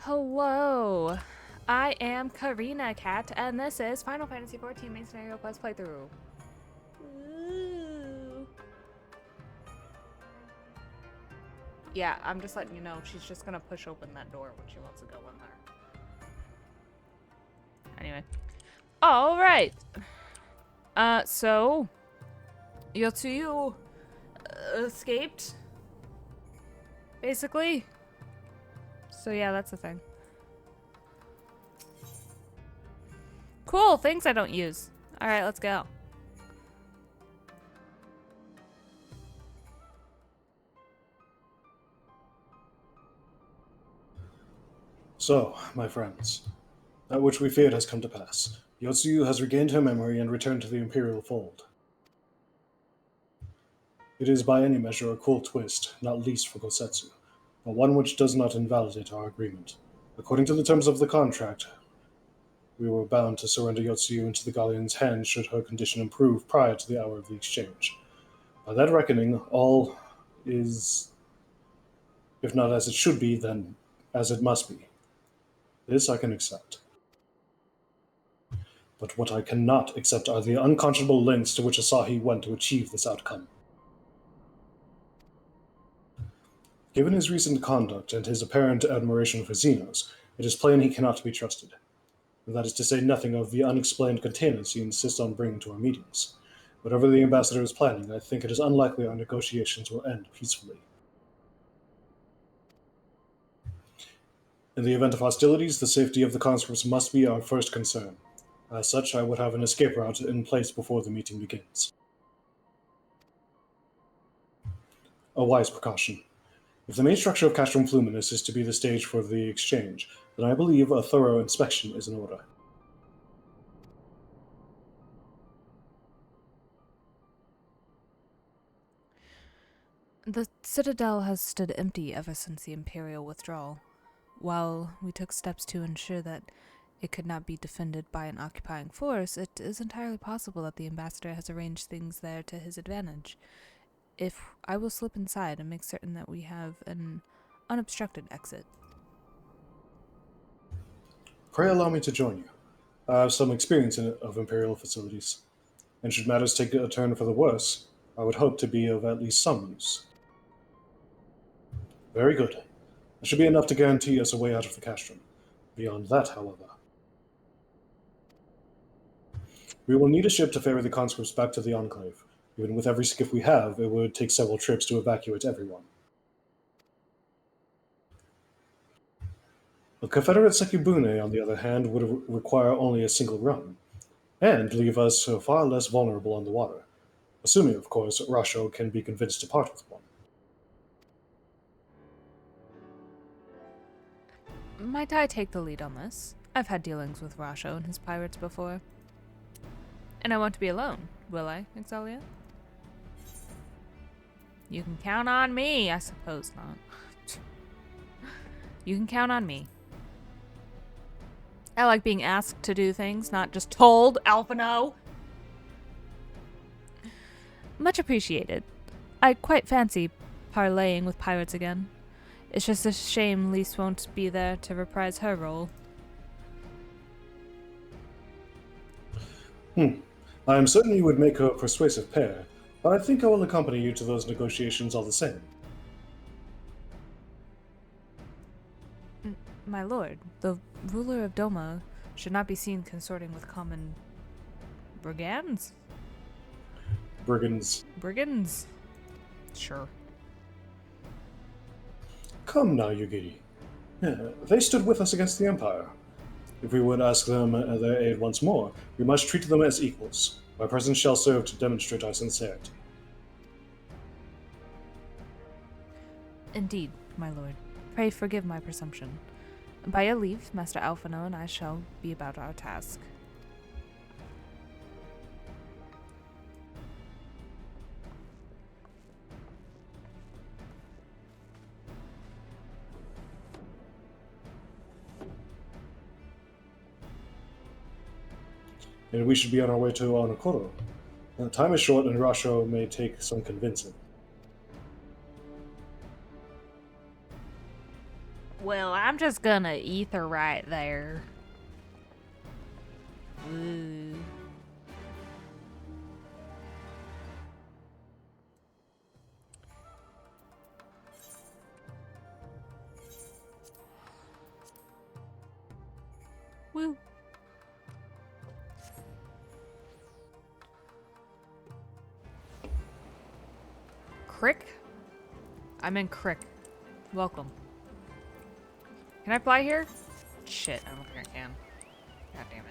Hello, I am Koreina Cat, and this is Final Fantasy XIV Main Scenario Quest Playthrough. Ooh. Yeah, I'm just letting you know, she's just gonna push open that door when she wants to go in there. Anyway. Alright! So... Yotsuyu... escaped? Basically? So yeah, that's the thing. Cool, things I don't use. Alright, let's go. So, my friends, that which we feared has come to pass. Yotsuyu has regained her memory and returned to the Imperial fold. It is by any measure a cool twist, not least for Gosetsu, but one which does not invalidate our agreement. According to the terms of the contract, we were bound to surrender Yotsuyu into the Galleon's hands should her condition improve prior to the hour of the exchange. By that reckoning, all is, if not as it should be, then as it must be. This I can accept. But what I cannot accept are the unconscionable lengths to which Asahi went to achieve this outcome. Given his recent conduct and his apparent admiration for Xenos, it is plain he cannot be trusted. That is to say nothing of the unexplained containers he insists on bringing to our meetings. Whatever the ambassador is planning, I think it is unlikely our negotiations will end peacefully. In the event of hostilities, the safety of the conscripts must be our first concern. As such, I would have an escape route in place before the meeting begins. A wise precaution. If the main structure of Castrum Fluminus is to be the stage for the exchange, then I believe a thorough inspection is in order. The Citadel has stood empty ever since the Imperial withdrawal. While we took steps to ensure that it could not be defended by an occupying force, it is entirely possible that the ambassador has arranged things there to his advantage. If I will slip inside and make certain that we have an unobstructed exit. Pray allow me to join you. I have some experience of Imperial facilities, and should matters take a turn for the worse, I would hope to be of at least some use. Very good. That should be enough to guarantee us a way out of the castrum. Beyond that, however, we will need a ship to ferry the conscripts back to the Enclave. Even with every skiff we have, it would take several trips to evacuate everyone. A Confederate Sekibune, on the other hand, would require only a single run, and leave us far less vulnerable on the water, assuming, of course, Rasho can be convinced to part with one. Might I take the lead on this? I've had dealings with Rasho and his pirates before. And I want to be alone, will I, Xaeus? You can count on me. I suppose not. You can count on me. I like being asked to do things, not just told, Alphino. Much appreciated. I quite fancy parlaying with pirates again. It's just a shame Lise won't be there to reprise her role. I am certain you would make a persuasive pair, but I think I will accompany you to those negotiations all the same. My lord, the ruler of Doma should not be seen consorting with common brigands? Brigands. Brigands? Sure. Come now, Yugiri. They stood with us against the Empire. If we would ask them their aid once more, we must treat them as equals. My presence shall serve to demonstrate our sincerity. Indeed, my lord. Pray forgive my presumption. By your leave, Master Alphino and I shall be about our task. And we should be on our way to Onokoro. Time is short and Rasho may take some convincing. Well, I'm just gonna ether right there. Ooh. Woo. Crick? I'm in Crick. Welcome. Can I fly here? Shit, I don't think I can. God damn it.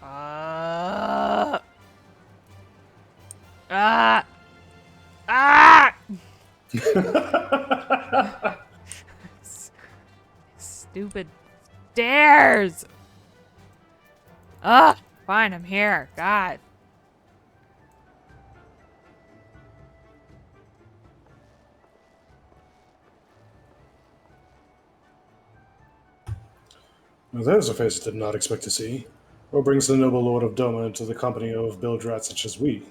Ah! Ah! Stupid stairs! Ah! Fine, I'm here. God. Well, there's a face I did not expect to see. What brings the noble lord of Doma into the company of bilge-rats such as we?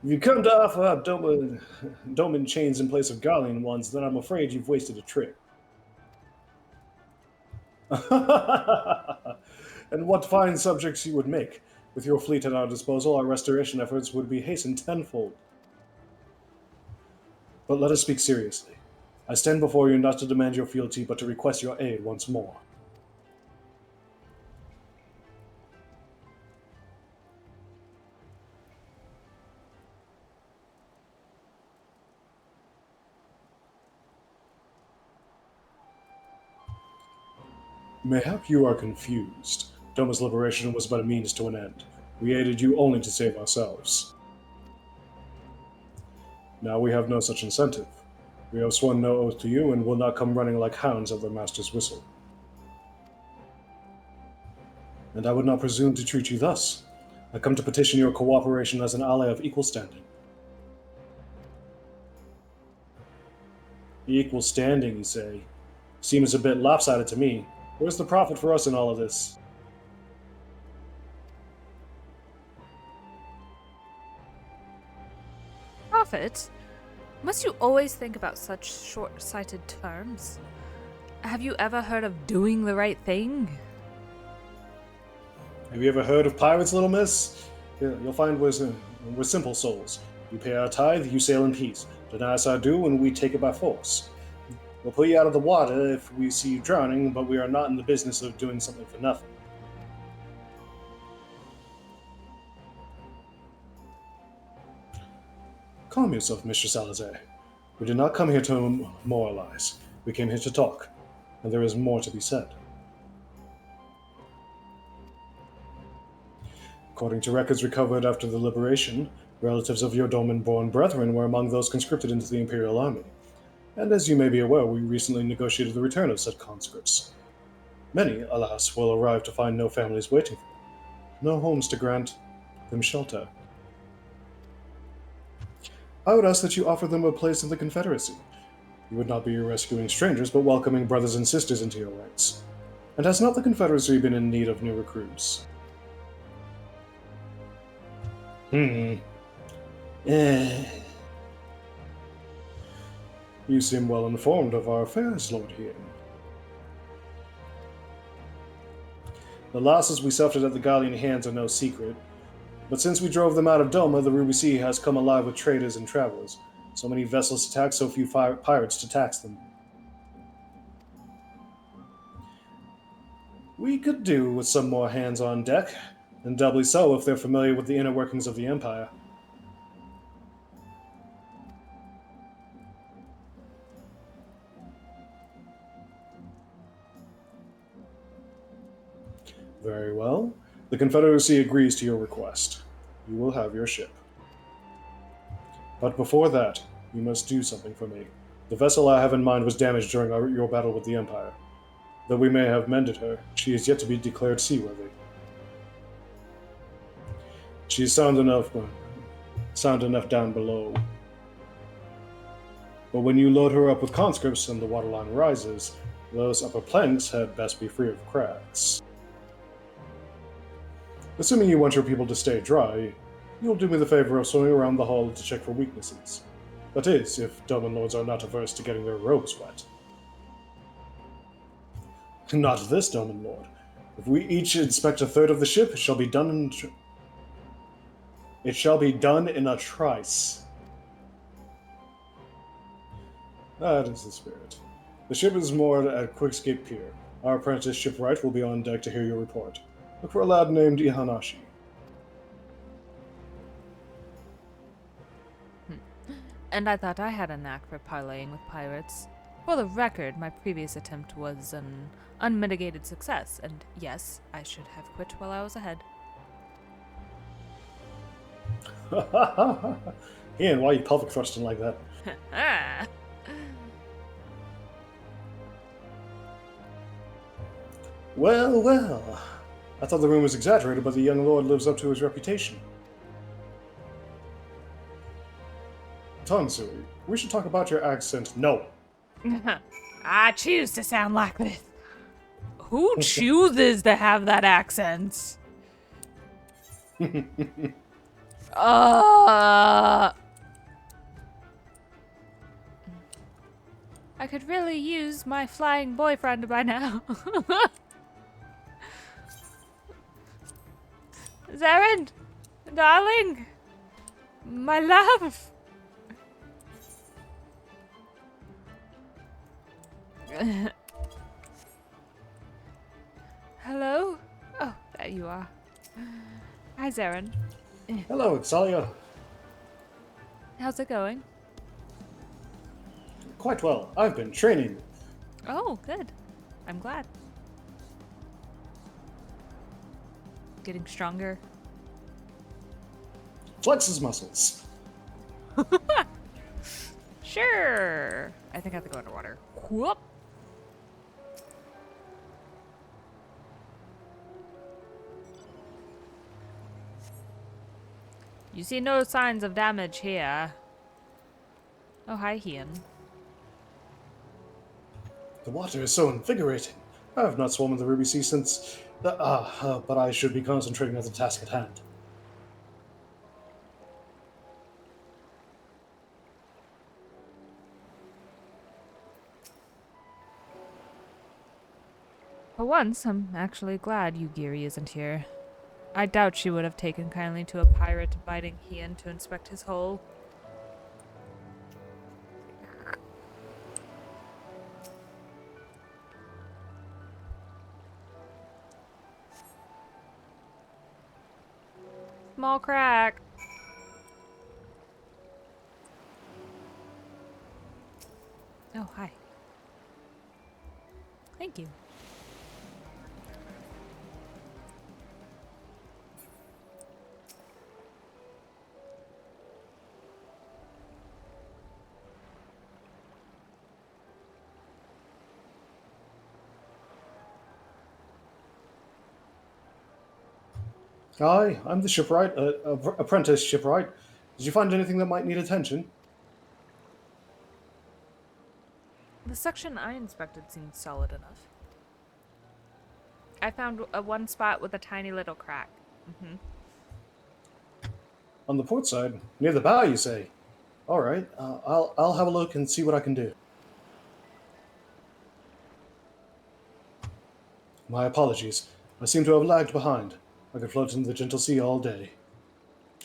If you come to offer up Doman chains in place of Garlean ones, then I'm afraid you've wasted a trip. And what fine subjects you would make. With your fleet at our disposal, our restoration efforts would be hastened tenfold. But let us speak seriously. I stand before you not to demand your fealty, but to request your aid once more. Mayhap you are confused. Doma's liberation was but a means to an end. We aided you only to save ourselves. Now we have no such incentive. We have sworn no oath to you and will not come running like hounds at their master's whistle. And I would not presume to treat you thus. I come to petition your cooperation as an ally of equal standing. Equal standing, you say? Seems a bit lopsided to me. Where's the profit for us in all of this? Profit? Must you always think about such short-sighted terms? Have you ever heard of doing the right thing? Have you ever heard of pirates, little miss? You'll find we're simple souls. You pay our tithe, you sail in peace. Deny us our due, and we take it by force. We'll put you out of the water if we see you drowning, but we are not in the business of doing something for nothing. Calm yourself, Mr. Salazar. We did not come here to moralize. We came here to talk, and there is more to be said. According to records recovered after the liberation, relatives of your Doman-born brethren were among those conscripted into the Imperial Army. And as you may be aware, we recently negotiated the return of said conscripts. Many, alas, will arrive to find no families waiting for them, no homes to grant them shelter. I would ask that you offer them a place in the Confederacy. You would not be rescuing strangers, but welcoming brothers and sisters into your ranks. And has not the Confederacy been in need of new recruits? You seem well informed of our affairs, Lord Hien. The losses we suffered at the Gallian hands are no secret, but since we drove them out of Doma, the Ruby Sea has come alive with traders and travelers. So many vessels attacked, so few pirates to tax them. We could do with some more hands on deck, and doubly so if they're familiar with the inner workings of the Empire. Very well. The Confederacy agrees to your request. You will have your ship. But before that, you must do something for me. The vessel I have in mind was damaged during your battle with the Empire. Though we may have mended her, she is yet to be declared seaworthy. She is sound enough down below. But when you load her up with conscripts and the waterline rises, those upper planks had best be free of cracks. Assuming you want your people to stay dry, you'll do me the favor of swimming around the hull to check for weaknesses. That is, if Doman Lords are not averse to getting their robes wet. Not this Doman Lord. If we each inspect a third of the ship, it shall be done in a trice. That is the spirit. The ship is moored at Quickscape Pier. Our apprentice shipwright will be on deck to hear your report. Look for a lad named Ihanashi. And I thought I had a knack for parleying with pirates. For the record, my previous attempt was an unmitigated success, and yes, I should have quit while I was ahead. Ian, why are you pelvic thrusting like that? Ah! Well, well. I thought the rumor was exaggerated, but the young lord lives up to his reputation. Tansui, we should talk about your accent. No. I choose to sound like this. Who chooses to have that accent? I could really use my flying boyfriend by now. Zaren, darling, my love. Hello? Oh, there you are. Hi, Zaren. Hello, Xaeus. How's it going? Quite well. I've been training. Oh, good. I'm glad. Getting stronger. Flex his muscles. Sure. I think I have to go underwater. Whoop. You see no signs of damage here. Oh, hi, Ian. The water is so invigorating. I have not swum in the Ruby Sea since but I should be concentrating on the task at hand. For once, I'm actually glad Yugiri isn't here. I doubt she would have taken kindly to a pirate inviting Ian to inspect his hull. Small crack. Oh, hi. Thank you. Aye, I'm the shipwright, apprentice shipwright. Did you find anything that might need attention? The section I inspected seemed solid enough. I found one spot with a tiny little crack. On the port side, near the bow, you say? All right, I'll have a look and see what I can do. My apologies. I seem to have lagged behind. I could float in the gentle sea all day.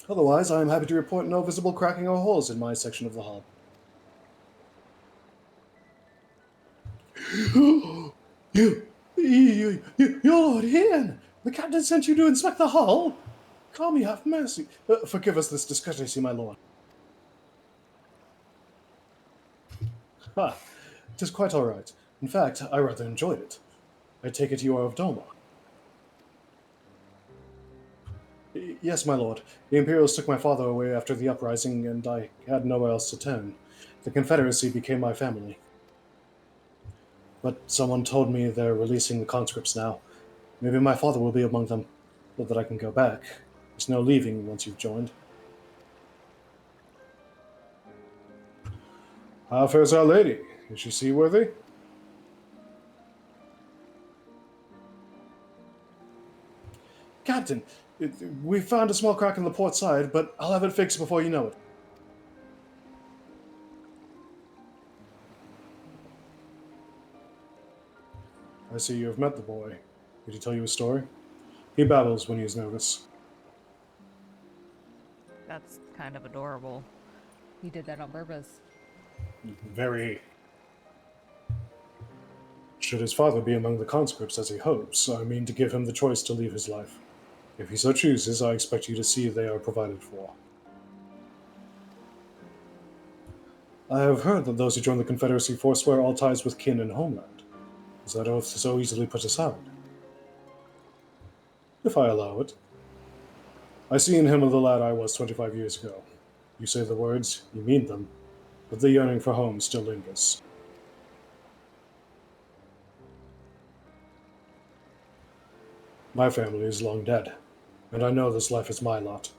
Otherwise, I am happy to report no visible cracking or holes in my section of the hull. You, Lord Ian! The captain sent you to inspect the hull? Call me, have mercy. Forgive us this discourtesy, my lord. Ah, 'tis quite all right. In fact, I rather enjoyed it. I take it you are of Doma. Yes, my lord. The Imperials took my father away after the uprising, and I had nowhere else to turn. The Confederacy became my family. But someone told me they're releasing the conscripts now. Maybe my father will be among them, so that I can go back. There's no leaving once you've joined. How fares our lady? Is she seaworthy? Captain, we found a small crack in the port side, but I'll have it fixed before you know it. I see you have met the boy. Did he tell you a story? He babbles when he is nervous. That's kind of adorable. He did that on purpose. Very. Should his father be among the conscripts as he hopes, I mean to give him the choice to leave his life. If he so chooses, I expect you to see they are provided for. I have heard that those who join the Confederacy forswear all ties with kin and homeland. Is that oath so easily put aside? If I allow it. I see in him the lad I was 25 years ago. You say the words, you mean them, but the yearning for home still lingers. My family is long dead, and I know this life is my lot.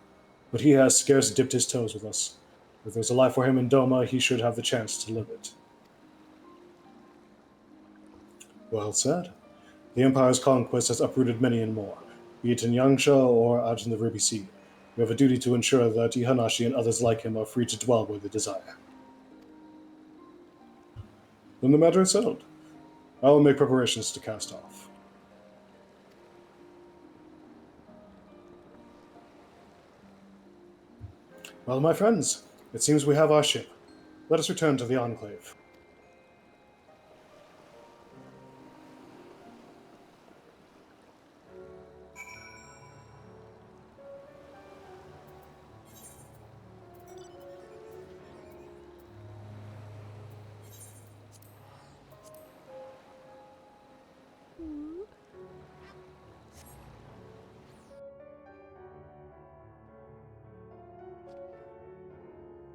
But he has scarce dipped his toes with us. If there's a life for him in Doma, he should have the chance to live it. Well said. The Empire's conquest has uprooted many and more, be it in Yangsha or out in the Ruby Sea. We have a duty to ensure that Ihanashi and others like him are free to dwell where they desire. Then the matter is settled. I will make preparations to cast off. Well, my friends, it seems we have our ship. Let us return to the Enclave.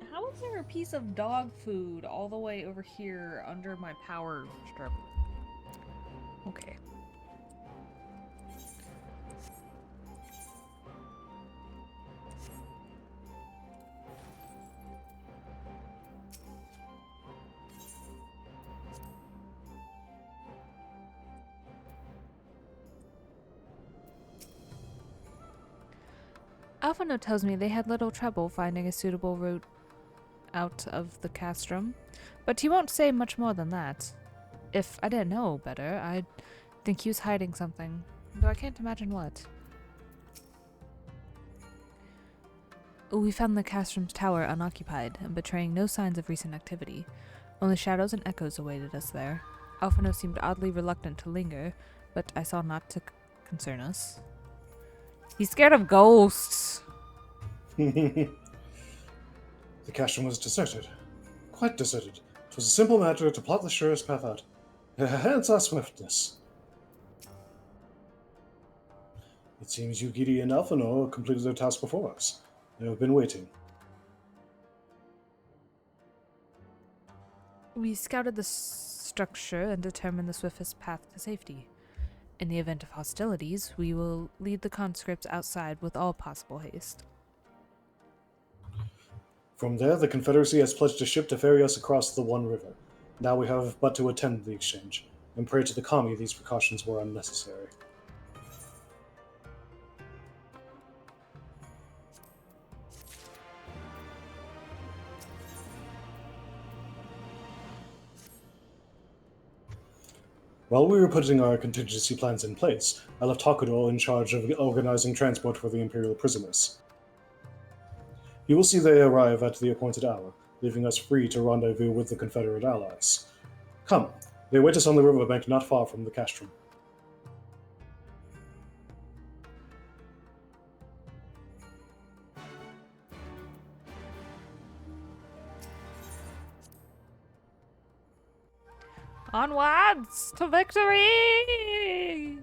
How is there a piece of dog food all the way over here under my power strip? Okay. Alphino tells me they had little trouble finding a suitable route out of the castrum, but he won't say much more than that. If I didn't know better, I'd think he was hiding something, though I can't imagine what. We found the castrum's tower unoccupied and betraying no signs of recent activity. Only shadows and echoes awaited us there. Alphino seemed oddly reluctant to linger, but I saw not to concern us. He's scared of ghosts. The castrum was deserted. Quite deserted. It was a simple matter to plot the surest path out. Hence our swiftness. It seems Yugiri and Alphino completed their task before us. They have been waiting. We scouted the structure and determined the swiftest path to safety. In the event of hostilities, we will lead the conscripts outside with all possible haste. From there, the Confederacy has pledged a ship to ferry us across the One River. Now we have but to attend the exchange, and pray to the Kami these precautions were unnecessary. While we were putting our contingency plans in place, I left Hakudo in charge of organizing transport for the Imperial prisoners. You will see they arrive at the appointed hour, leaving us free to rendezvous with the Confederate allies. Come, they await us on the riverbank not far from the castrum. Onwards to victory!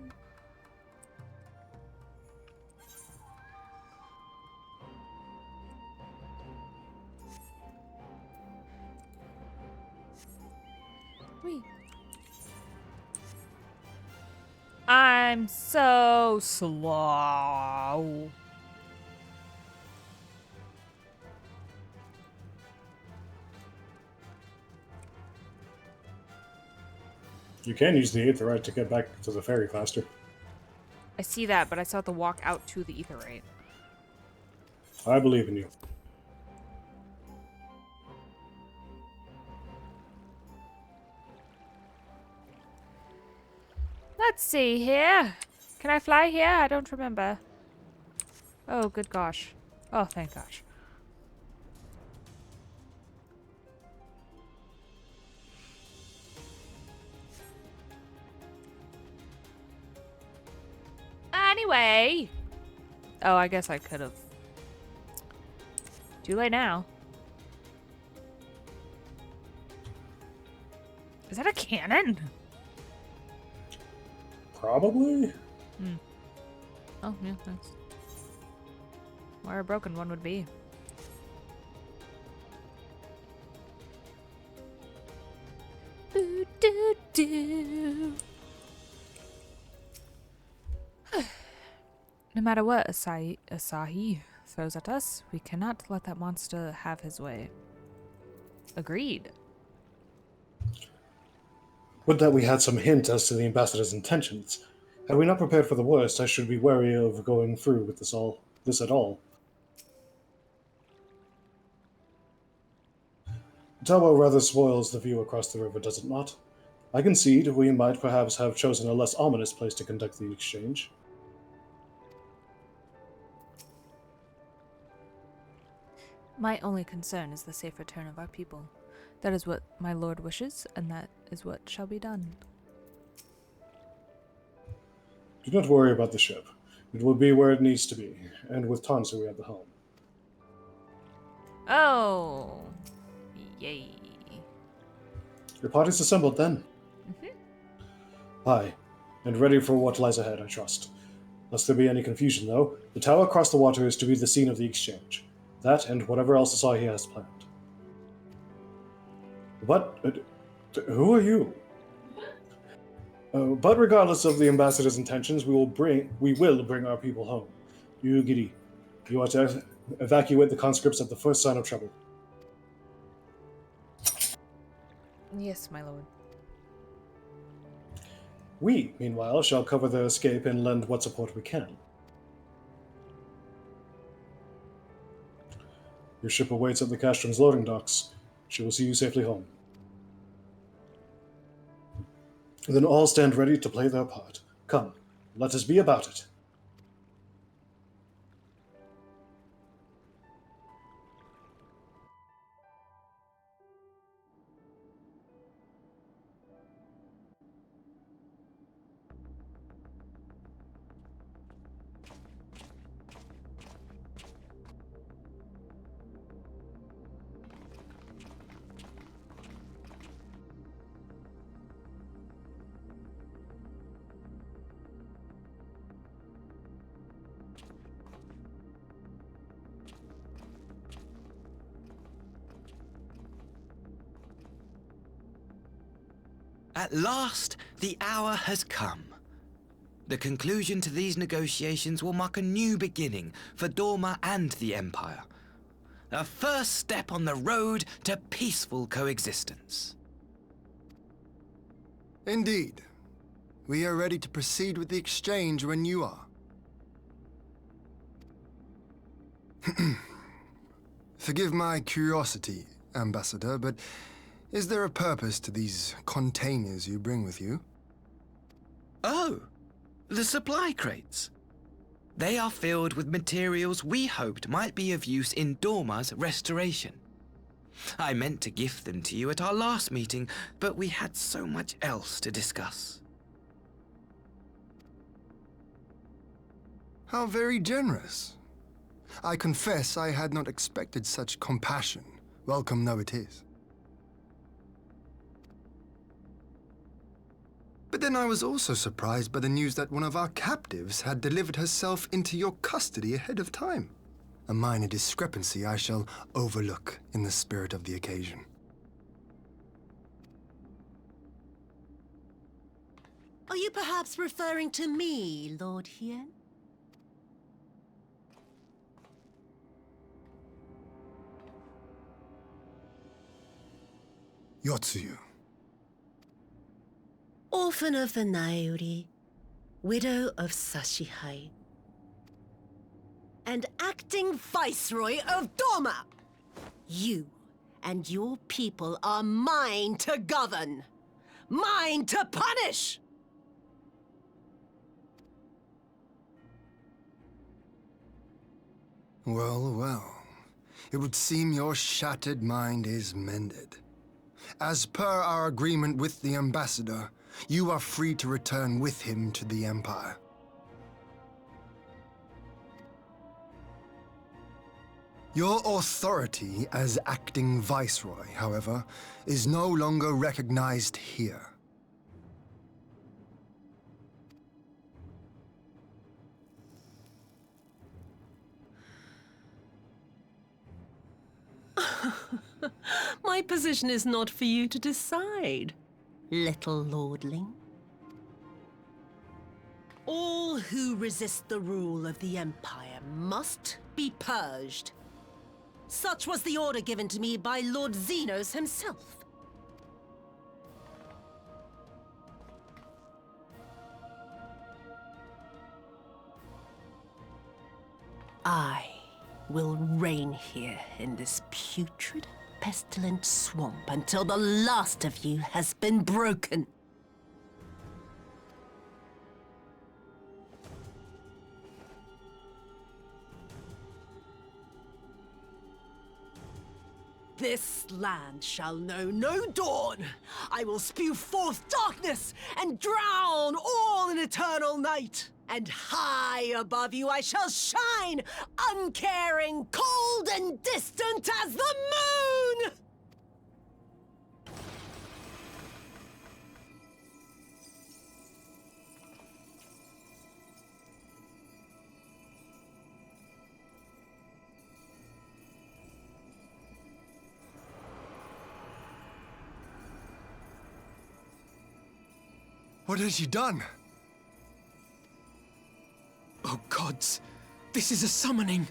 Wee. I'm so slow. You can use the Aetherite to get back to the ferry faster. I see that, but I still have to walk out to the Aetherite. I believe in you. Let's see here. Can I fly here? I don't remember. Oh, good gosh. Oh, thank gosh. Anyway. Oh, I guess I could have. Too late now. Is that a cannon? Probably? Oh, yeah, that's where a broken one would be. Boo doo doo. No matter what Asahi throws at us, we cannot let that monster have his way. Agreed. Would that we had some hint as to the ambassador's intentions. Had we not prepared for the worst, I should be wary of going through with this at all. The tower rather spoils the view across the river, does it not? I concede we might perhaps have chosen a less ominous place to conduct the exchange. My only concern is the safe return of our people. That is what my lord wishes, and that is what shall be done. Do not worry about the ship. It will be where it needs to be, and with Tansui at the helm. Oh, yay. Your party's assembled then? Aye, and ready for what lies ahead, I trust. Lest there be any confusion, though, the tower across the water is to be the scene of the exchange. That and whatever else Asahi has planned. But who are you? But regardless of the ambassador's intentions, we will bring our people home. You, Giri, you are to evacuate the conscripts at the first sign of trouble. Yes, my lord. We, meanwhile, shall cover their escape and lend what support we can. Your ship awaits at the Castrum's loading docks. She will see you safely home. Then all stand ready to play their part. Come, let us be about it. At last, the hour has come. The conclusion to these negotiations will mark a new beginning for Dorma and the Empire. A first step on the road to peaceful coexistence. Indeed. We are ready to proceed with the exchange when you are. Forgive my curiosity, Ambassador, but is there a purpose to these containers you bring with you? Oh, the supply crates. They are filled with materials we hoped might be of use in Dorma's restoration. I meant to gift them to you at our last meeting, but we had so much else to discuss. How very generous. I confess I had not expected such compassion, welcome though it is. But then I was also surprised by the news that one of our captives had delivered herself into your custody ahead of time. A minor discrepancy I shall overlook in the spirit of the occasion. Are you perhaps referring to me, Lord Hien? Yotsuyu. Orphan of the Nairi, widow of Sashihai, and acting Viceroy of Dorma! You and your people are mine to govern, mine to punish! Well, well. It would seem your shattered mind is mended. As per our agreement with the ambassador, you are free to return with him to the Empire. Your authority as acting viceroy, however, is no longer recognized here. My position is not for you to decide, little lordling. All who resist the rule of the Empire must be purged. Such was the order given to me by Lord Xaeus himself. I will reign here in this putrid, pestilent swamp until the last of you has been broken. This land shall know no dawn. I will spew forth darkness and drown all in eternal night. And high above you I shall shine, uncaring, cold and distant as the moon! What has she done? Oh gods, this is a summoning.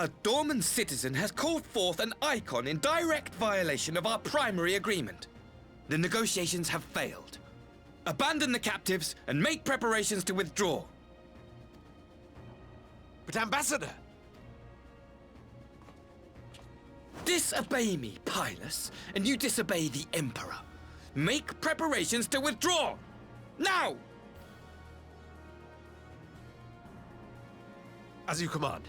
A Dorman citizen has called forth an icon in direct violation of our primary agreement. The negotiations have failed. Abandon the captives and make preparations to withdraw. But Ambassador! Disobey me, Pilus, and you disobey the Emperor. Make preparations to withdraw! Now! As you command.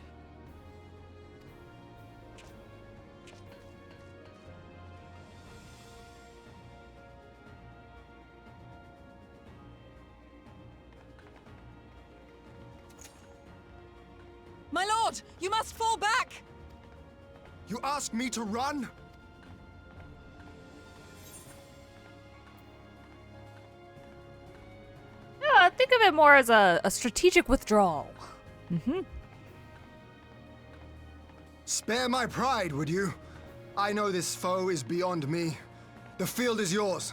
My lord, you must fall back! You ask me to run? Yeah, think of it more as a strategic withdrawal. Spare my pride, would you? I know this foe is beyond me. The field is yours.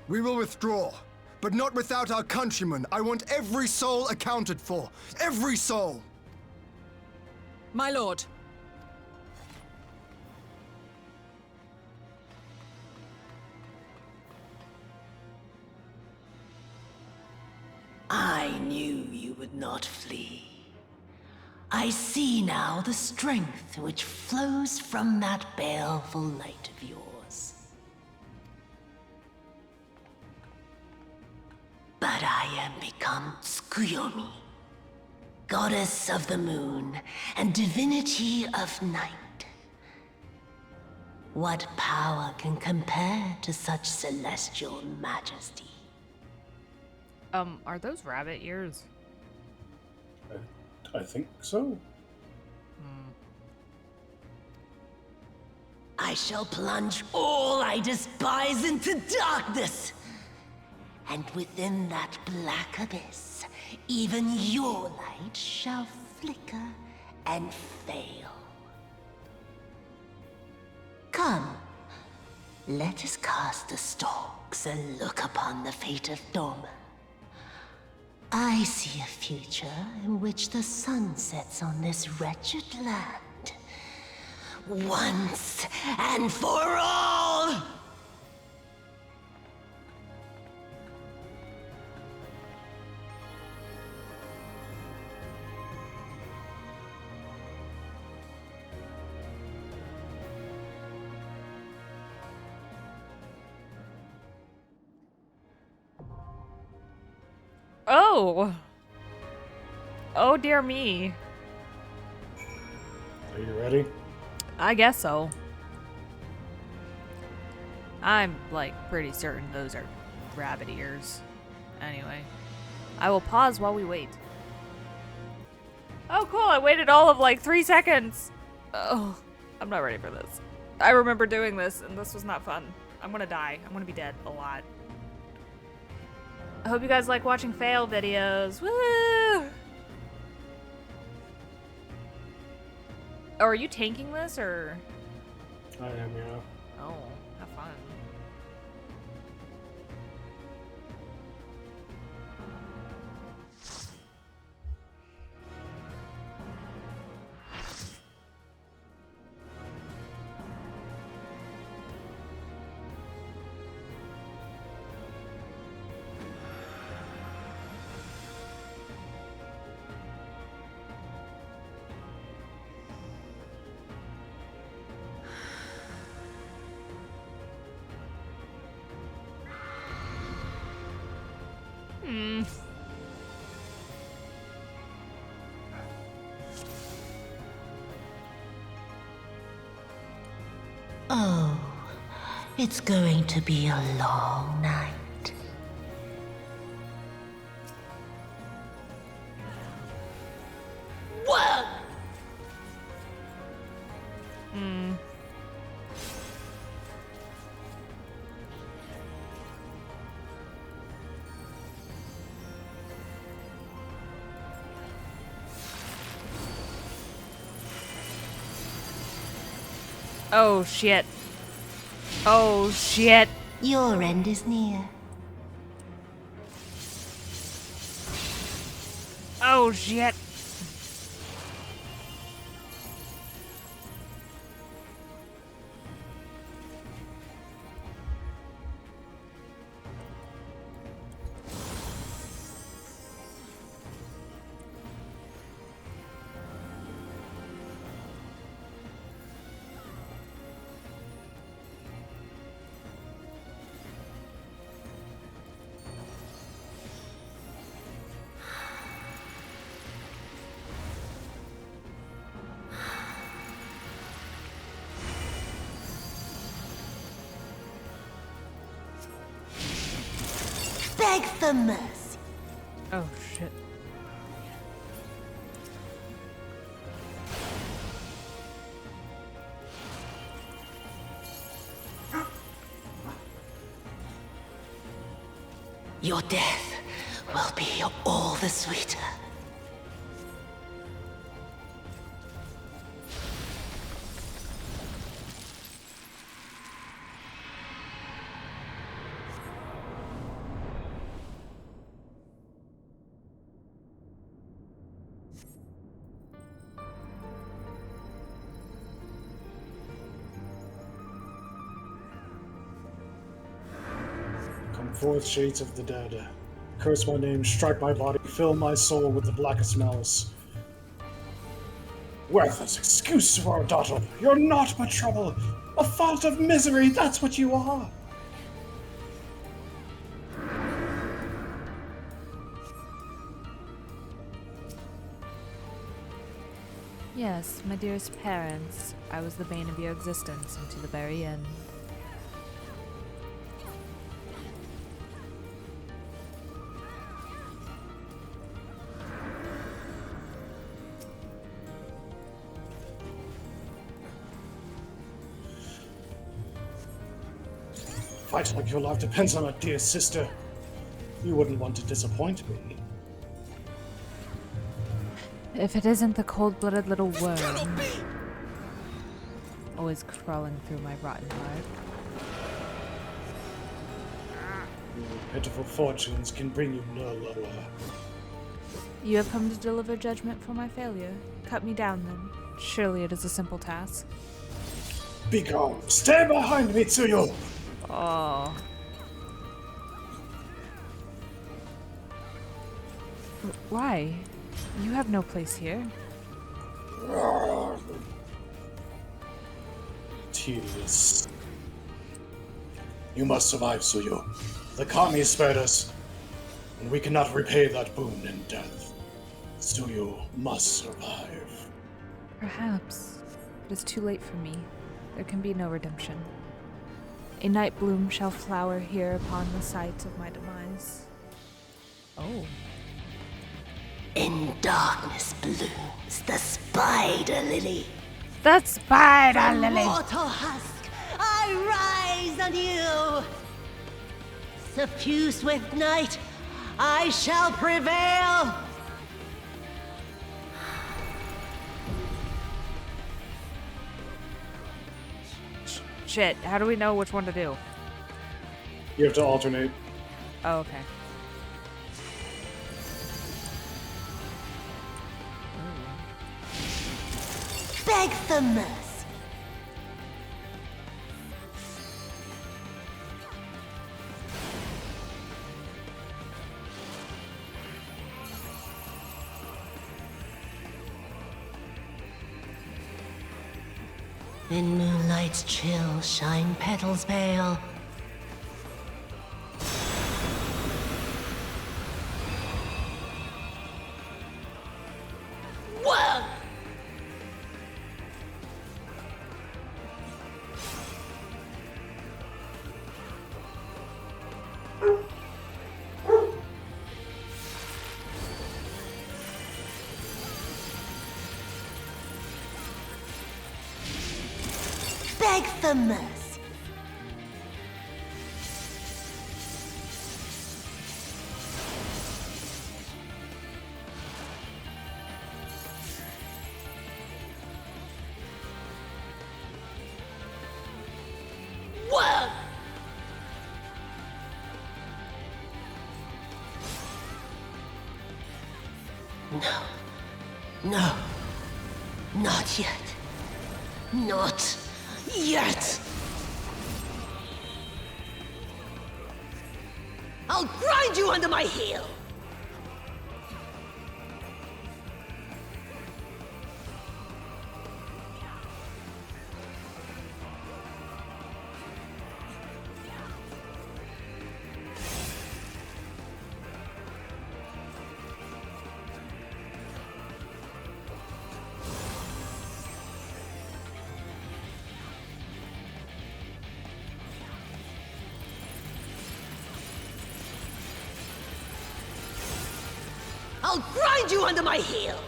We will withdraw, but not without our countrymen. I want every soul accounted for. Every soul! My lord. I knew you would not flee. I see now the strength which flows from that baleful light of yours. But I am become Tsukuyomi, goddess of the moon and divinity of night. What power can compare to such celestial majesty? Are those rabbit ears? I think so. I shall plunge all I despise into darkness. And within that black abyss, even your light shall flicker and fail. Come, let us cast the stalks and look upon the fate of Dorma. I see a future in which the sun sets on this wretched land. Once and for all! Oh! Oh dear me. Are you ready? I guess so. I'm, like, pretty certain those are rabbit ears. Anyway. I will pause while we wait. Oh, cool. I waited all of, like, 3 seconds. Oh, I'm not ready for this. I remember doing this, and this was not fun. I'm gonna die. I'm gonna be dead a lot. I hope you guys like watching fail videos. Woo! Oh, are you tanking this, or? I am, yeah. Oh, have fun. Oh, it's going to be a long night. Whoa! Oh, shit. Oh, shit. Your end is near. Oh, shit. Beg for mercy. Oh, shit. Your death will be all the sweeter. Come forth, shades of the dead. Curse my name, strike my body, fill my soul with the blackest malice. Worthless excuse for our daughter. You're naught but trouble. A font of misery, that's what you are. Yes, my dearest parents, I was the bane of your existence until the very end. Fight like your life depends on it, dear sister. You wouldn't want to disappoint me. If it isn't the cold-blooded little worm always crawling through my rotten heart. Your pitiful fortunes can bring you no lower. You have come to deliver judgment for my failure. Cut me down, then. Surely it is a simple task. Begone! Stand behind me, Tsuyu! Oh. Why? You have no place here. Tedious. You must survive, Tsuyu. The kami spared us, and we cannot repay that boon in death. Tsuyu must survive. Perhaps. It is too late for me. There can be no redemption. A night bloom shall flower here upon the site of my demise. Oh. In darkness blooms the spider lily. The spider lily! Mortal husk, I rise anew. Suffused with night, I shall prevail. Shit, how do we know which one to do? You have to alternate. Oh, okay. Beg for mercy. In moonlight's chill shine petals pale. Whoa! Beg for mercy. Whoa! No. No. Not yet. Not yet. I'll grind you under my heel. I'll grind you under my heel!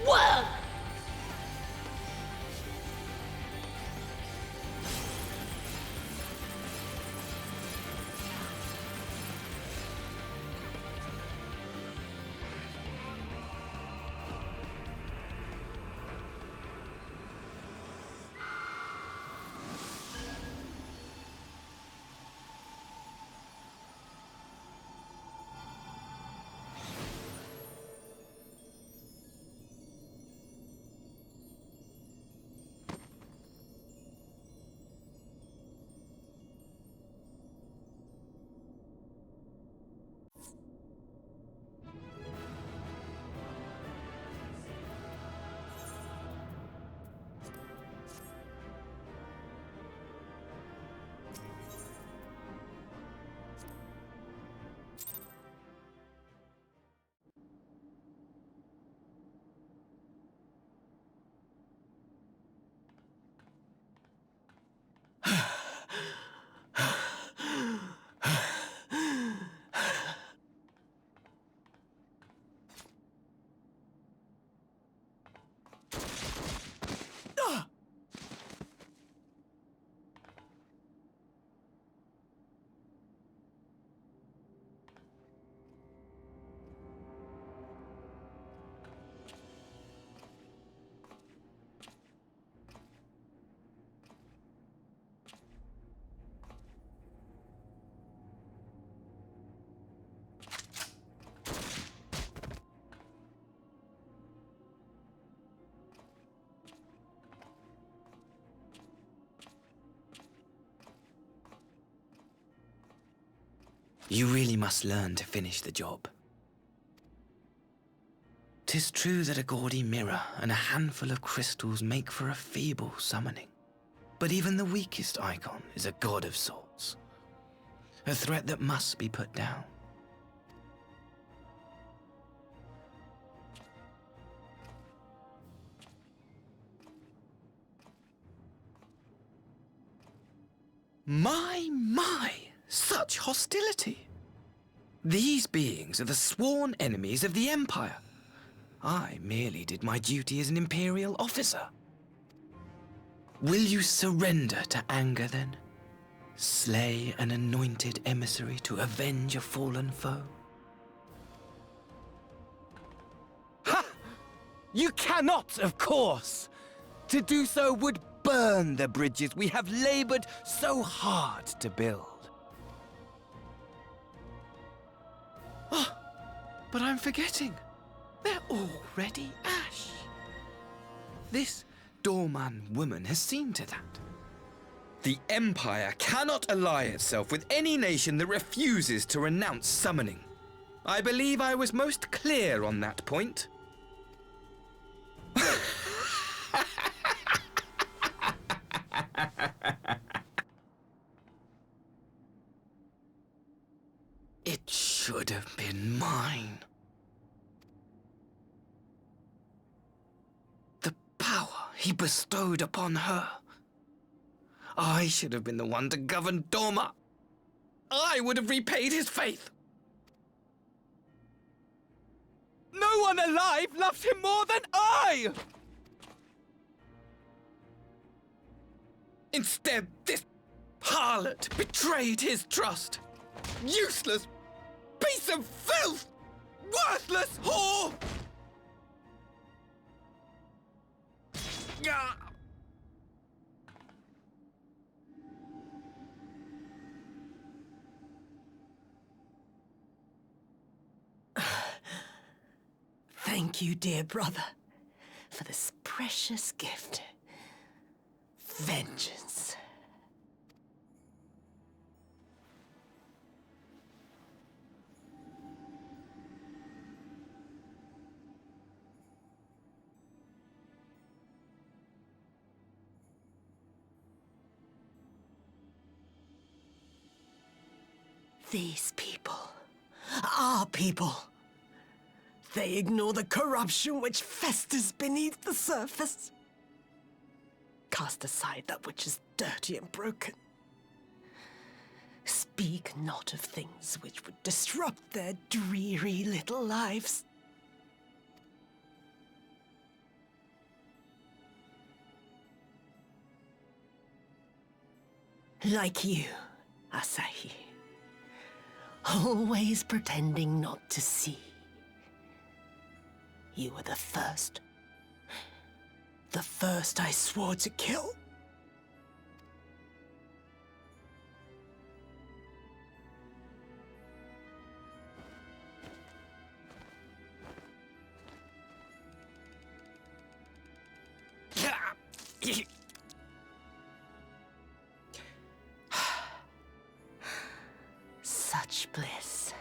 Whoa! You really must learn to finish the job. 'Tis true that a gaudy mirror and a handful of crystals make for a feeble summoning. But even the weakest icon is a god of sorts. A threat that must be put down. My, such hostility! These beings are the sworn enemies of the Empire. I merely did my duty as an Imperial officer. Will you surrender to anger, then? Slay an anointed emissary to avenge a fallen foe? Ha! You cannot, of course! To do so would burn the bridges we have labored so hard to build. Oh, but I'm forgetting. They're already ash. This Dorman woman has seen to that. The Empire cannot ally itself with any nation that refuses to renounce summoning. I believe I was most clear on that point. It should have been mine. The power he bestowed upon her. I should have been the one to govern Dorma. I would have repaid his faith. No one alive loves him more than I! Instead, this harlot betrayed his trust. Useless piece of filth! Worthless whore! Ah! Thank you, dear brother, for this precious gift. Vengeance. These people, our people, they ignore the corruption which festers beneath the surface. Cast aside that which is dirty and broken. Speak not of things which would disrupt their dreary little lives. Like you, Asahi. Always pretending not to see. You were the first. The first I swore to kill. Such bliss.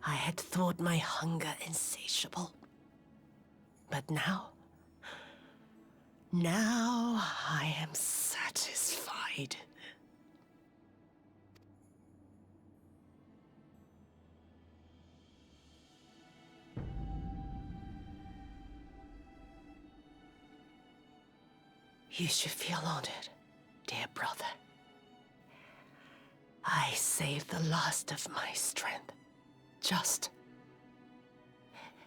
I had thought my hunger insatiable. But now I am satisfied. You should feel honored, dear brother. I saved the last of my strength, just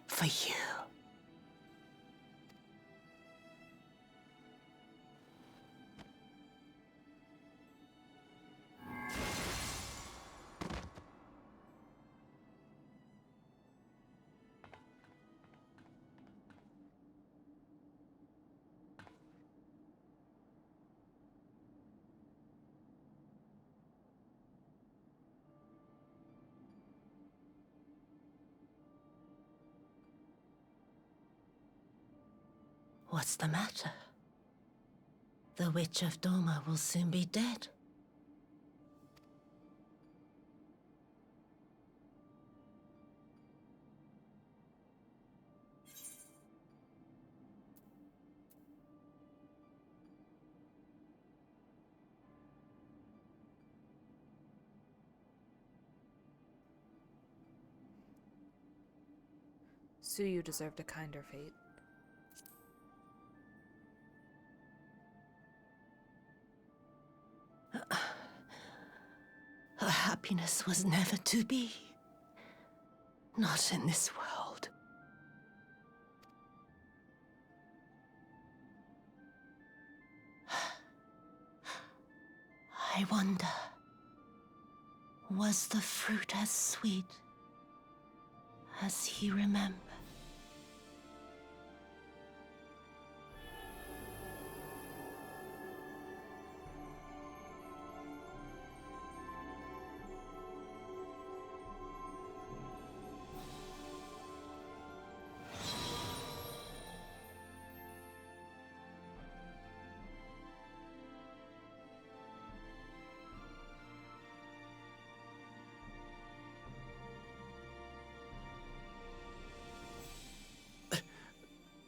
for you. What's the matter? The Witch of Doma will soon be dead. Suyu deserved a kinder fate. Her happiness was never to be. Not in this world. I wonder, was the fruit as sweet as he remembered?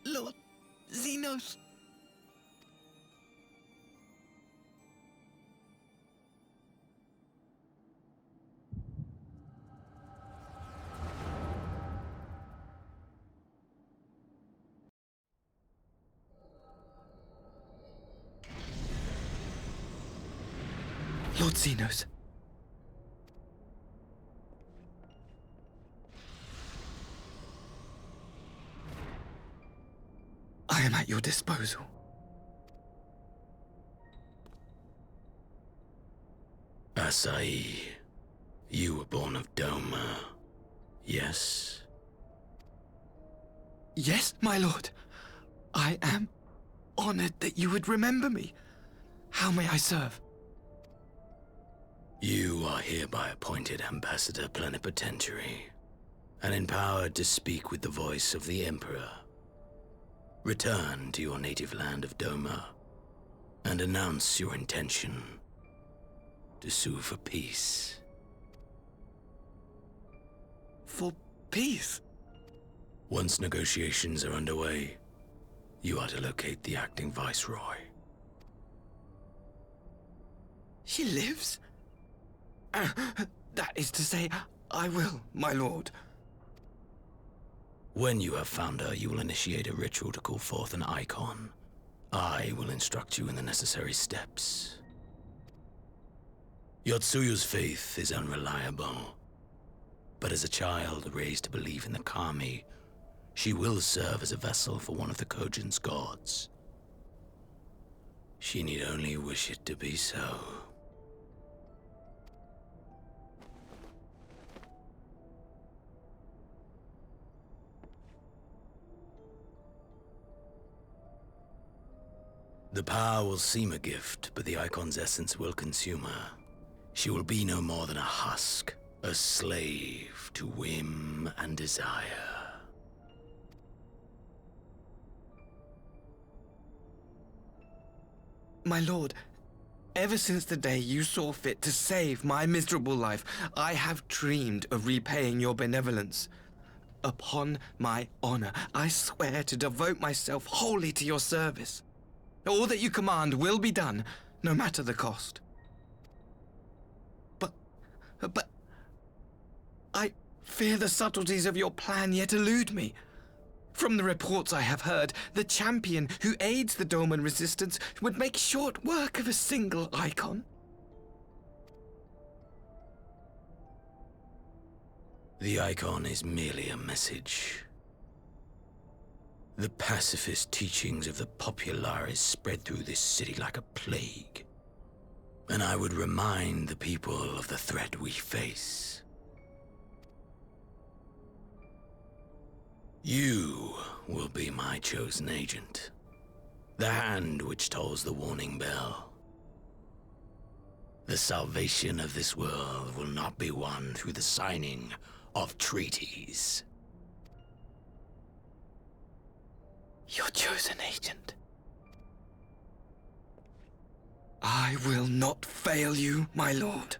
Lord Xenos. Lord Xenos. I am at your disposal. Asai, you were born of Doma, yes? Yes, my lord. I am honored that you would remember me. How may I serve? You are hereby appointed Ambassador Plenipotentiary, and empowered to speak with the voice of the Emperor. Return to your native land of Doma, and announce your intention to sue for peace. For peace? Once negotiations are underway, you are to locate the acting Viceroy. She lives? That is to say, I will, my lord. When you have found her, you will initiate a ritual to call forth an icon. I will instruct you in the necessary steps. Yotsuyu's faith is unreliable, but as a child raised to believe in the Kami, she will serve as a vessel for one of the Kojin's gods. She need only wish it to be so. The power will seem a gift, but the icon's essence will consume her. She will be no more than a husk, a slave to whim and desire. My lord, ever since the day you saw fit to save my miserable life, I have dreamed of repaying your benevolence. Upon my honor, I swear to devote myself wholly to your service. All that you command will be done, no matter the cost. But I fear the subtleties of your plan yet elude me. From the reports I have heard, the champion who aids the Doman resistance would make short work of a single icon. The icon is merely a message. The pacifist teachings of the Populares spread through this city like a plague. And I would remind the people of the threat we face. You will be my chosen agent. The hand which tolls the warning bell. The salvation of this world will not be won through the signing of treaties. Your chosen agent. I will not fail you, my lord.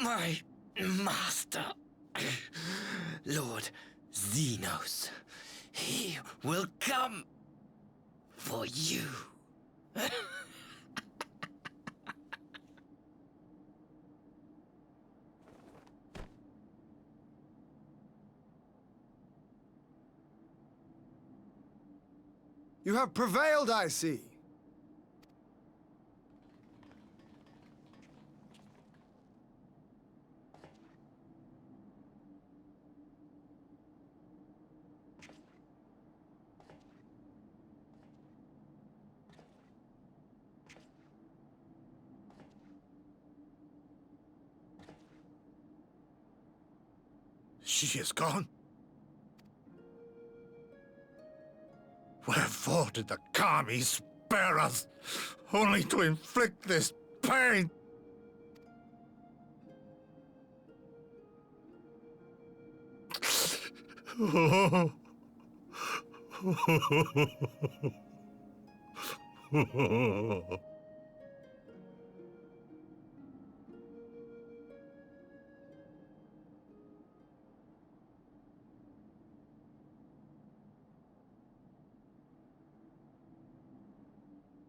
My master. Lord Xenos, he will come for you. You have prevailed, I see. She is gone. Wherefore did the Kami spare us, only to inflict this pain?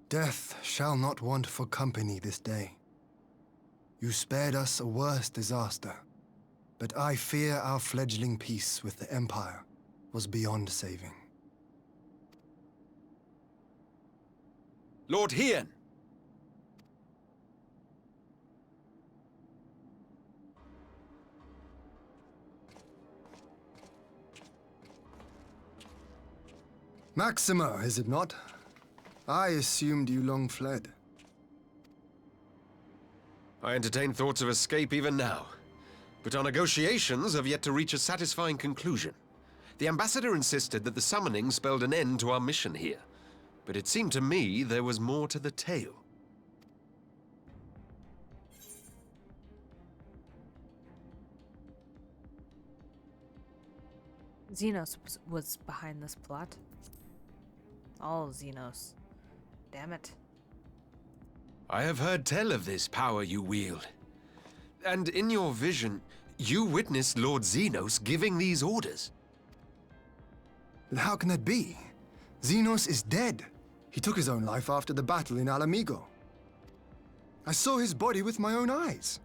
Death shall not want for company this day. You spared us a worse disaster, but I fear our fledgling peace with the Empire was beyond saving. Lord Hien! Maxima, is it not? I assumed you long fled. I entertain thoughts of escape even now, but our negotiations have yet to reach a satisfying conclusion. The ambassador insisted that the summoning spelled an end to our mission here, but it seemed to me there was more to the tale. Xenos was behind this plot. All Xenos. Damn it. I have heard tell of this power you wield. And in your vision, you witnessed Lord Xenos giving these orders. How can that be? Xenos is dead. He took his own life after the battle in Alamigo. I saw his body with my own eyes.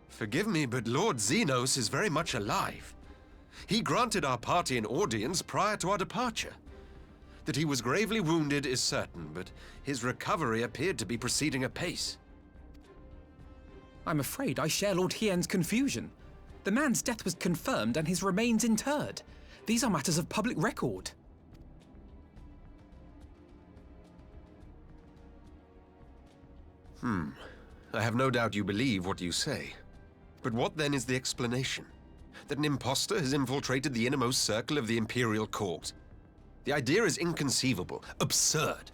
Forgive me, but Lord Xenos is very much alive. He granted our party an audience prior to our departure. That he was gravely wounded is certain, but his recovery appeared to be proceeding apace. I'm afraid I share Lord Hien's confusion. The man's death was confirmed and his remains interred. These are matters of public record. I have no doubt you believe what you say. But what then is the explanation? That an impostor has infiltrated the innermost circle of the Imperial Court? The idea is inconceivable, absurd.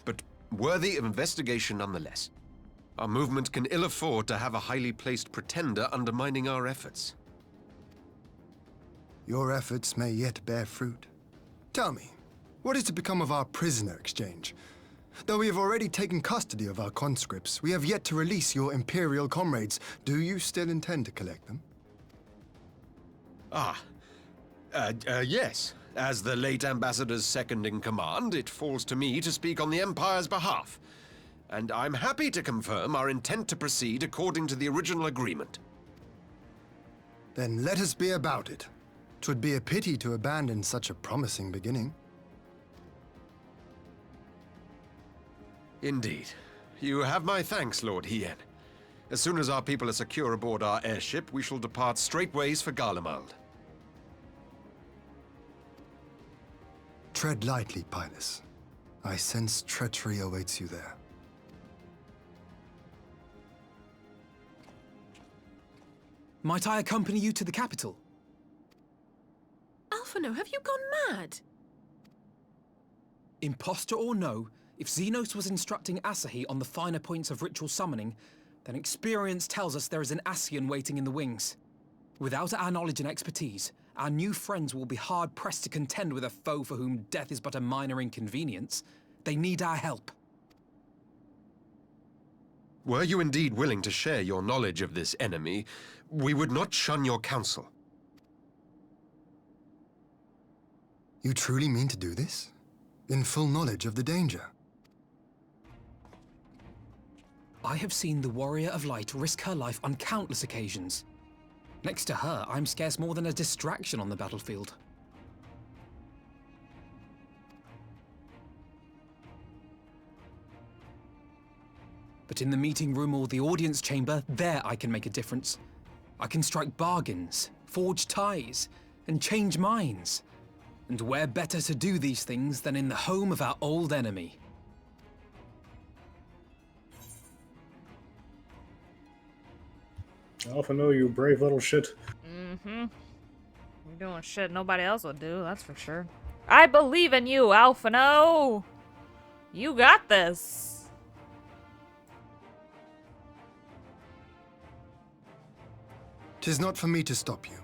But worthy of investigation nonetheless. Our movement can ill afford to have a highly placed pretender undermining our efforts. Your efforts may yet bear fruit. Tell me, what is to become of our prisoner exchange? Though we have already taken custody of our conscripts, we have yet to release your Imperial comrades. Do you still intend to collect them? Yes. As the late ambassador's second-in-command, it falls to me to speak on the Empire's behalf. And I'm happy to confirm our intent to proceed according to the original agreement. Then let us be about it. 'Twould be a pity to abandon such a promising beginning. Indeed. You have my thanks, Lord Hien. As soon as our people are secure aboard our airship, we shall depart straightways for Garlemald. Tread lightly, Pilus. I sense treachery awaits you there. Might I accompany you to the capital? Alphino, have you gone mad? Impostor or no, if Xenos was instructing Asahi on the finer points of ritual summoning, then experience tells us there is an Ascian waiting in the wings. Without our knowledge and expertise, our new friends will be hard-pressed to contend with a foe for whom death is but a minor inconvenience. They need our help. Were you indeed willing to share your knowledge of this enemy, we would not shun your counsel. You truly mean to do this? In full knowledge of the danger? I have seen the Warrior of Light risk her life on countless occasions. Next to her, I'm scarce more than a distraction on the battlefield. But in the meeting room or the audience chamber, there I can make a difference. I can strike bargains, forge ties, and change minds. And where better to do these things than in the home of our old enemy? Alphino, you brave little shit. Mm-hmm. You're doing shit nobody else would do, that's for sure. I believe in you, Alphino! You got this! 'Tis not for me to stop you.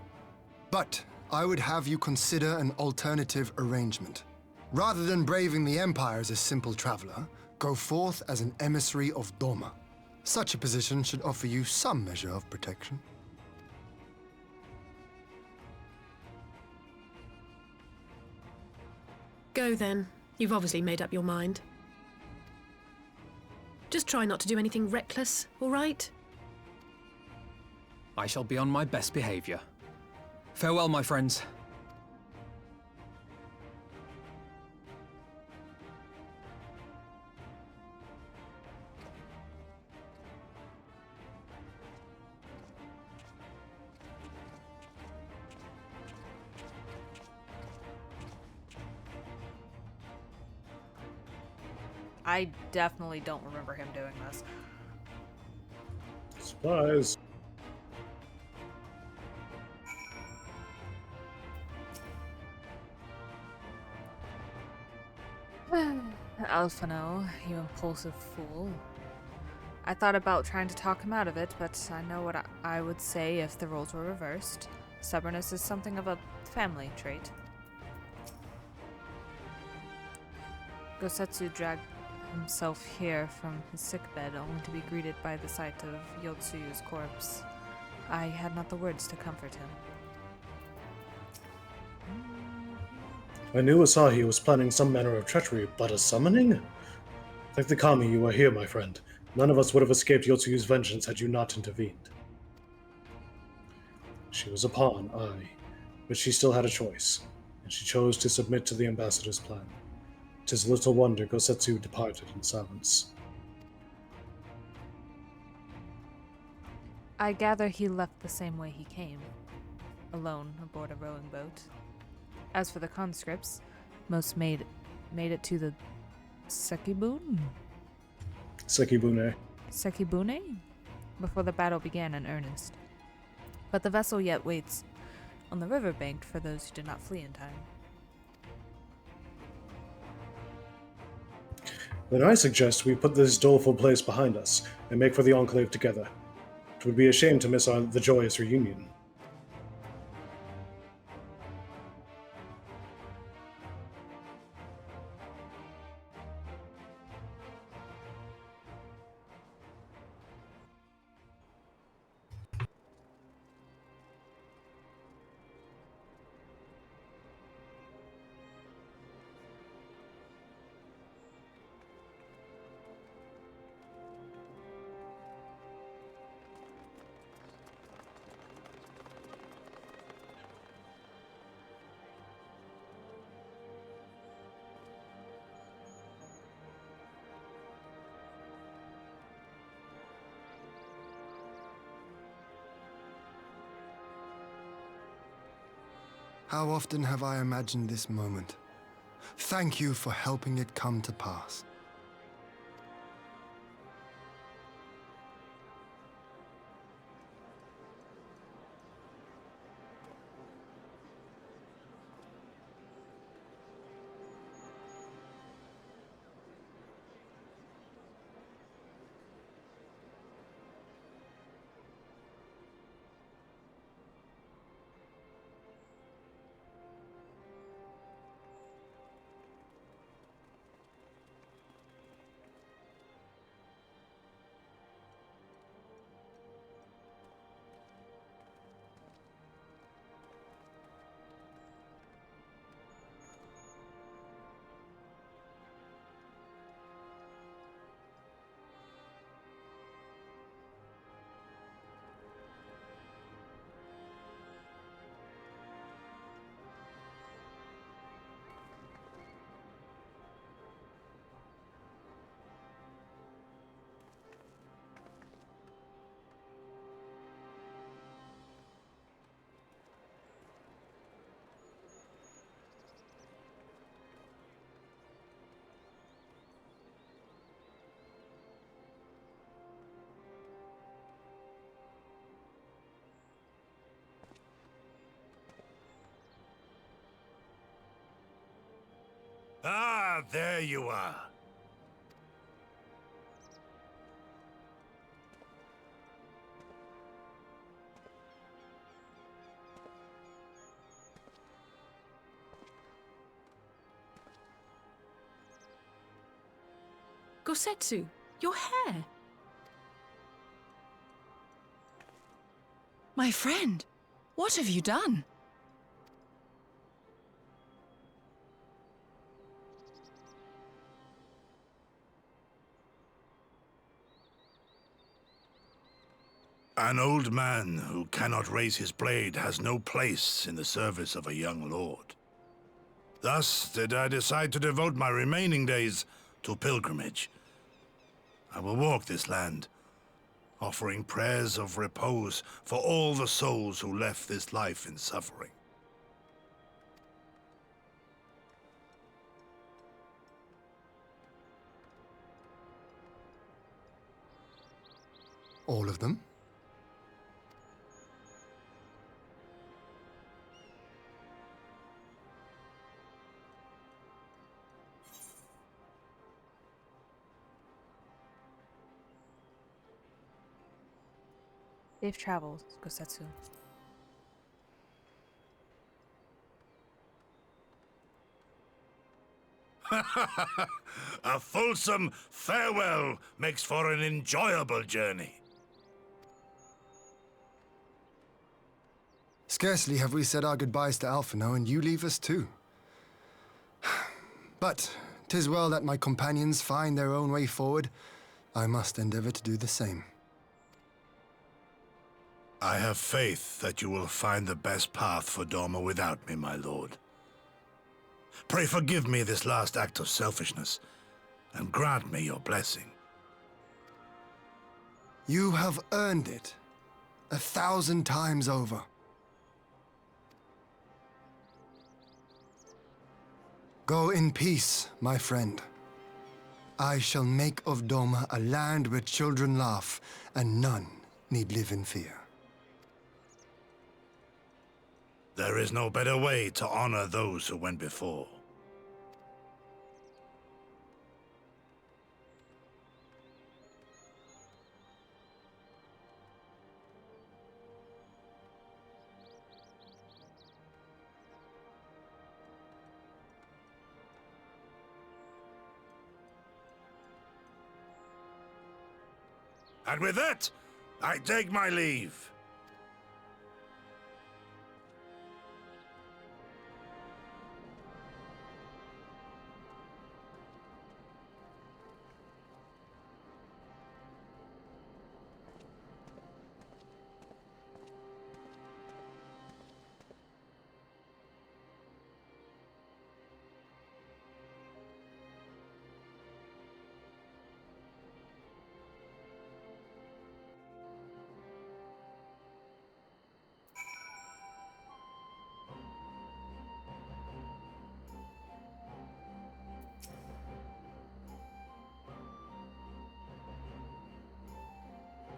But I would have you consider an alternative arrangement. Rather than braving the Empire as a simple traveler, go forth as an emissary of Doma. Such a position should offer you some measure of protection. Go then. You've obviously made up your mind. Just try not to do anything reckless, all right? I shall be on my best behavior. Farewell, my friends. I definitely don't remember him doing this. Supplies. Alphino, you impulsive fool. I thought about trying to talk him out of it, but I know what I would say if the roles were reversed. Stubbornness is something of a family trait. Gosetsu dragged himself here from his sickbed only to be greeted by the sight of Yotsuyu's corpse. I had not the words to comfort him. I knew Asahi was planning some manner of treachery, but a summoning? Thank the Kami you are here, my friend. None of us would have escaped Yotsuyu's vengeance had you not intervened. She was a pawn, aye, but she still had a choice, and she chose to submit to the ambassador's plan. 'Tis little wonder Gosetsu departed in silence. I gather he left the same way he came, alone aboard a rowing boat. As for the conscripts, most made it to the Sekibune before the battle began in earnest. But the vessel yet waits on the riverbank for those who did not flee in time. Then I suggest we put this doleful place behind us and make for the Enclave together. It would be a shame to miss the joyous reunion. How often have I imagined this moment? Thank you for helping it come to pass. There you are. Gosetsu, your hair. My friend, what have you done? An old man who cannot raise his blade has no place in the service of a young lord. Thus did I decide to devote my remaining days to pilgrimage. I will walk this land, offering prayers of repose for all the souls who left this life in suffering. All of them? Safe travels, Gosetsu. A fulsome farewell makes for an enjoyable journey. Scarcely have we said our goodbyes to Alphino, and you leave us too. But 'tis well that my companions find their own way forward. I must endeavor to do the same. I have faith that you will find the best path for Dorma without me, my lord. Pray forgive me this last act of selfishness, and grant me your blessing. You have earned it 1,000 times over. Go in peace, my friend. I shall make of Dorma a land where children laugh, and none need live in fear. There is no better way to honor those who went before. And with that, I take my leave.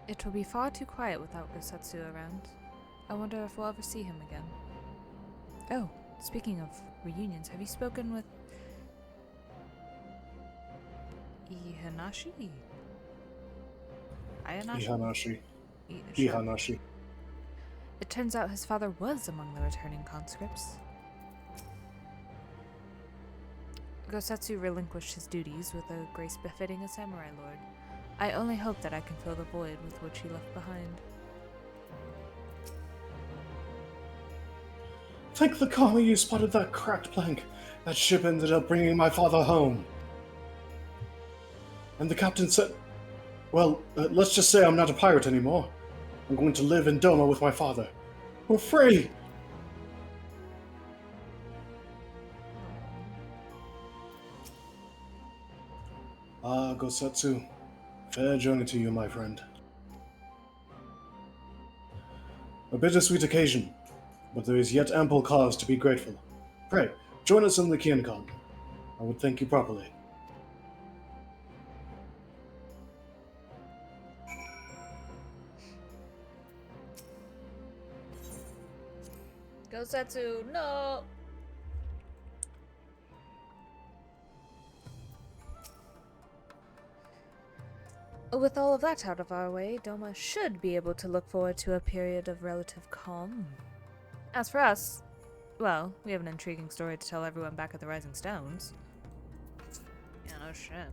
It will be far too quiet without Gosetsu around. I wonder if we'll ever see him again. Oh, speaking of reunions, have you spoken with Ihanashi? Ihanashi. Sure. Ihanashi. It turns out his father was among the returning conscripts. Gosetsu relinquished his duties with a grace befitting a samurai lord. I only hope that I can fill the void with which he left behind. Thank the Kami you spotted that cracked plank. That ship ended up bringing my father home. And the captain said, well, let's just say I'm not a pirate anymore. I'm going to live in Doma with my father. We're free! Ah, Gosetsu. Fair journey to you, my friend. A bittersweet occasion, but there is yet ample cause to be grateful. Pray, join us in the Kiancon. I would thank you properly. Gosetsu, no! With all of that out of our way, Doma should be able to look forward to a period of relative calm. As for us, well, we have an intriguing story to tell everyone back at the Rising Stones. Yeah, no shit.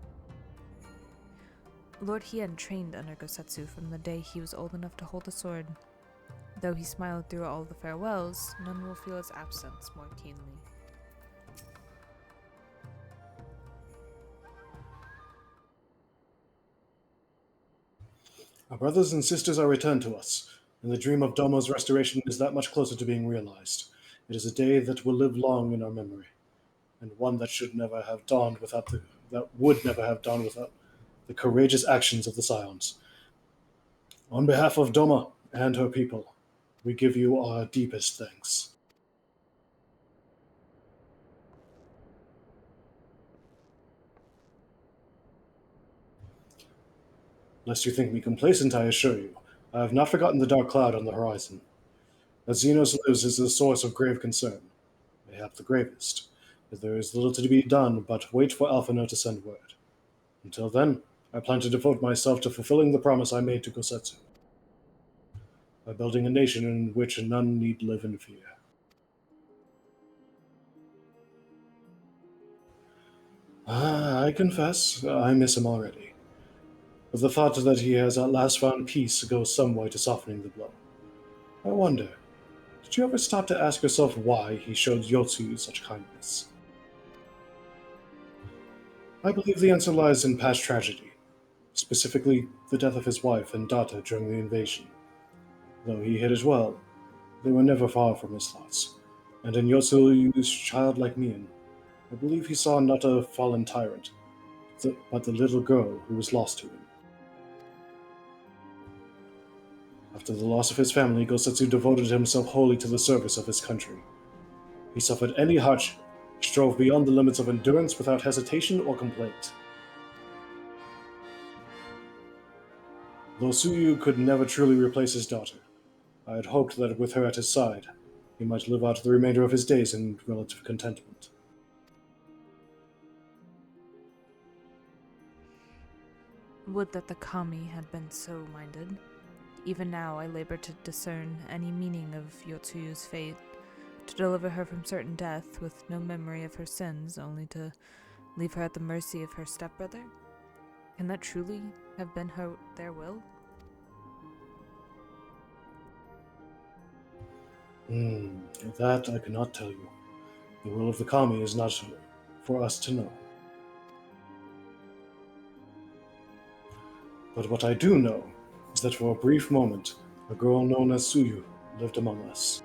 Lord Hien trained under Gosetsu from the day he was old enough to hold a sword. Though he smiled through all the farewells, none will feel his absence more keenly. Our brothers and sisters are returned to us, and the dream of Domo's restoration is that much closer to being realized. It is a day that will live long in our memory, and one that should never have dawned without that would never have dawned without the courageous actions of the Scions. On behalf of Doma and her people, we give you our deepest thanks. Lest you think me complacent, I assure you, I have not forgotten the dark cloud on the horizon. That Xenos lives is a source of grave concern, mayhap the gravest, as there is little to be done but wait for Alphinaud to send word. Until then, I plan to devote myself to fulfilling the promise I made to Gosetsu, by building a nation in which none need live in fear. I confess, I miss him already. But the thought that he has at last found peace goes some way to softening the blow. I wonder, did you ever stop to ask yourself why he showed Yotsuyu such kindness? I believe the answer lies in past tragedy, specifically the death of his wife and daughter during the invasion. Though he hid as well, they were never far from his thoughts, and in Yotsuyu's childlike mien, I believe he saw not a fallen tyrant, but the little girl who was lost to him. After the loss of his family, Gosetsu devoted himself wholly to the service of his country. He suffered any hardship, strove beyond the limits of endurance without hesitation or complaint. Though Tsuyu could never truly replace his daughter, I had hoped that with her at his side, he might live out the remainder of his days in relative contentment. Would that the kami had been so minded. Even now I labor to discern any meaning of Yotsuyu's fate, to deliver her from certain death with no memory of her sins, only to leave her at the mercy of her stepbrother? Can that truly have been their will? That I cannot tell you. The will of the kami is not for us to know. But what I do know is that for a brief moment, a girl known as Tsuyu lived among us.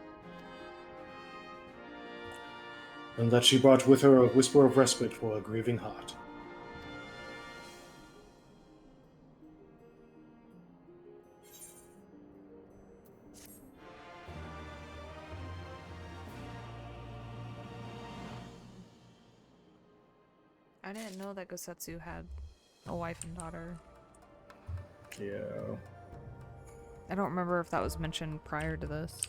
And that she brought with her a whisper of respite for a grieving heart. I didn't know that Gosetsu had a wife and daughter. Yeah. I don't remember if that was mentioned prior to this.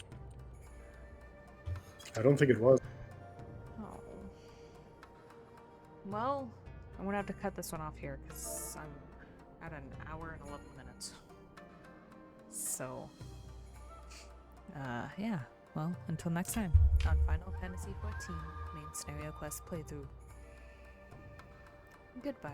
I don't think it was. Oh. Well, I'm gonna have to cut this one off here because I'm at an hour and 11 minutes. So, yeah. Well, until next time on Final Fantasy XIV Main Scenario Quest Playthrough. Goodbye.